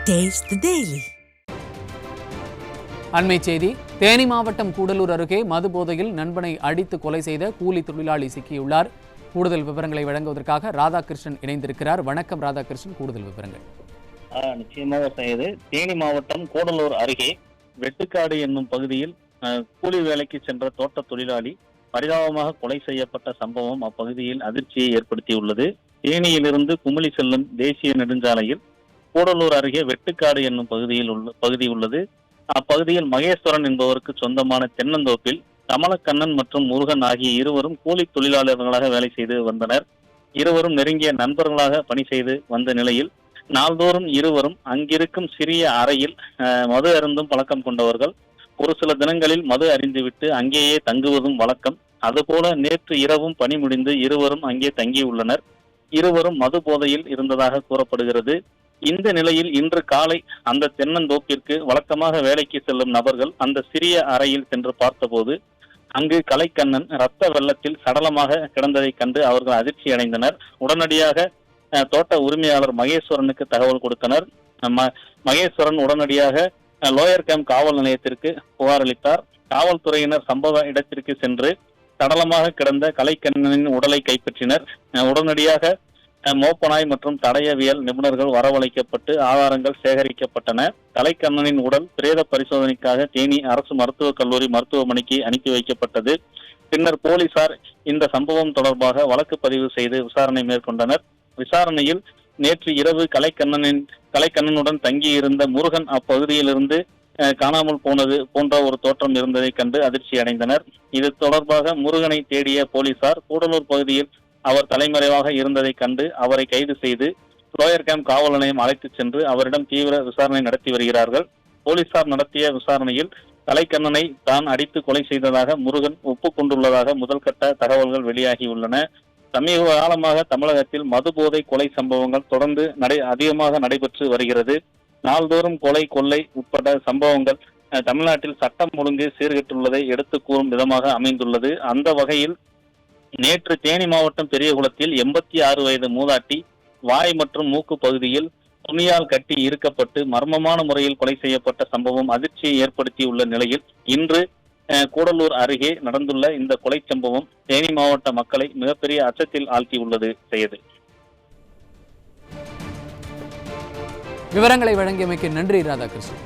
Taste the Daily. அண்மை செய்தி. தேனி மாவட்டம் கூடலூர் அருகே மது போதையில் நண்பனை அடித்து கொலை செய்த கூலி தொழிலாளி சிக்கியுள்ளார். கூடுதல் விவரங்களை வழங்குவதற்காக ராதாகிருஷ்ணன் இணைந்திருக்கிறார். வணக்கம் ராதாகிருஷ்ணன், கூடுதல் விவரங்கள். நிச்சயமாக செய்து. தேனி மாவட்டம் கூடலூர் அருகே வெட்டுக்காடு என்னும் பகுதியில் கூலி வேலைக்கு சென்ற தோட்ட தொழிலாளி பரிதாபமாக கொலை செய்யப்பட்ட சம்பவம் அப்பகுதியில் அதிர்ச்சியை ஏற்படுத்தியுள்ளது. தேனியிலிருந்து குமுளி செல்லும் தேசிய நெடுஞ்சாலையில் கூடலூர் அருகே வெட்டுக்காடு என்னும் பகுதி உள்ளது. அப்பகுதியில் மகேஸ்வரன் என்பவருக்கு சொந்தமான தென்னந்தோப்பில் கமலக்கண்ணன் மற்றும் முருகன் ஆகிய இருவரும் கூலி தொழிலாளர்களாக வேலை செய்து வந்தனர். இருவரும் நெருங்கிய நண்பர்களாக பணி செய்து வந்த நிலையில் நாள்தோறும் இருவரும் அங்கிருக்கும் சிறிய அறையில் மது அருந்தும் பழக்கம் கொண்டவர்கள். ஒரு சில தினங்களில் மது அருந்திவிட்டு அங்கேயே தங்குவதும் வழக்கம். அதுபோல நேற்று இரவும் பணி முடிந்து இருவரும் அங்கே தங்கியுள்ளனர். இருவரும் மது போதையில் இருந்ததாக கூறப்படுகிறது. இந்த நிலையில் இன்று காலை அந்த தென்னந்தோப்பிற்கு வழக்கமாக வேலைக்கு செல்லும் நபர்கள் அந்த சிறிய அறையில் சென்று பார்த்தபோது அங்கு கலைக்கண்ணன் இரத்த வெள்ளத்தில் சடலமாக கிடந்ததை கண்டு அவர்கள் அதிர்ச்சி அடைந்தனர். உடனடியாக தோட்ட உரிமையாளர் மகேஸ்வரனுக்கு தகவல் கொடுத்தனர். மகேஸ்வரன் உடனடியாக லோயர் கேம்ப் காவல் நிலையத்திற்கு புகார் அளித்தார். காவல்துறையினர் சம்பவ இடத்திற்கு சென்று சடலமாக கிடந்த கலைக்கண்ணனின் உடலை கைப்பற்றினர். உடனடியாக மோப்பனாய் மற்றும் தடயவியல் நிபுணர்கள் வரவழைக்கப்பட்டு ஆதாரங்கள் சேகரிக்கப்பட்டன. கலைக்கண்ணனின் உடல் பிரேத பரிசோதனைக்காக தேனி அரசு மருத்துவக் கல்லூரி மருத்துவமனைக்கு அனுப்பி வைக்கப்பட்டது. பின்னர் போலீசார் இந்த சம்பவம் தொடர்பாக வழக்கு பதிவு செய்து விசாரணை மேற்கொண்டனர். விசாரணையில் நேற்று இரவு கலைக்கண்ணனுடன் தங்கியிருந்த முருகன் அப்பகுதியிலிருந்து காணாமல் போனது போன்ற ஒரு தோற்றம் இருந்ததை கண்டு அதிர்ச்சி அடைந்தனர். இது தொடர்பாக முருகனை தேடிய போலீசார் கூடலூர் பகுதியில் அவர் தலைமறைவாக இருந்ததை கண்டு அவரை கைது செய்து லோயர் கேம்ப் காவல் நிலையம் அழைத்துச் சென்று அவரிடம் தீவிர விசாரணை நடத்தி வருகிறார்கள். போலீசார் நடத்திய விசாரணையில் கலைக்கண்ணனை தான் அடித்து கொலை செய்ததாக முருகன் ஒப்புக்கொண்டுள்ளதாக முதல்கட்ட தகவல்கள் வெளியாகியுள்ளன. சமீப காலமாக தமிழகத்தில் மதுபோதை கொலை சம்பவங்கள் தொடர்ந்து அதிகமாக நடைபெற்று வருகிறது. நாள்தோறும் கொலை, கொள்ளை உட்பட சம்பவங்கள் தமிழ்நாட்டில் சட்டம் ஒழுங்கு சீர்கெட்டுள்ளதை எடுத்து கூறும் விதமாக அமைந்துள்ளது. அந்த வகையில் நேற்று தேனி மாவட்டம் பெரியகுளத்தில் 86 வயது மூதாட்டி வாய் மற்றும் மூக்கு பகுதியில் துணியால் கட்டி இருக்கப்பட்டு மர்மமான முறையில் கொலை செய்யப்பட்ட சம்பவம் அதிர்ச்சியை ஏற்படுத்தியுள்ள நிலையில் இன்று கூடலூர் அருகே நடந்துள்ள இந்த கொலை சம்பவம் தேனி மாவட்ட மக்களை மிகப்பெரிய அச்சத்தில் ஆழ்த்தியுள்ளது. செய்து விவரங்களை வழங்கியமைக்கு நன்றி ராதாகிருஷ்ணன்.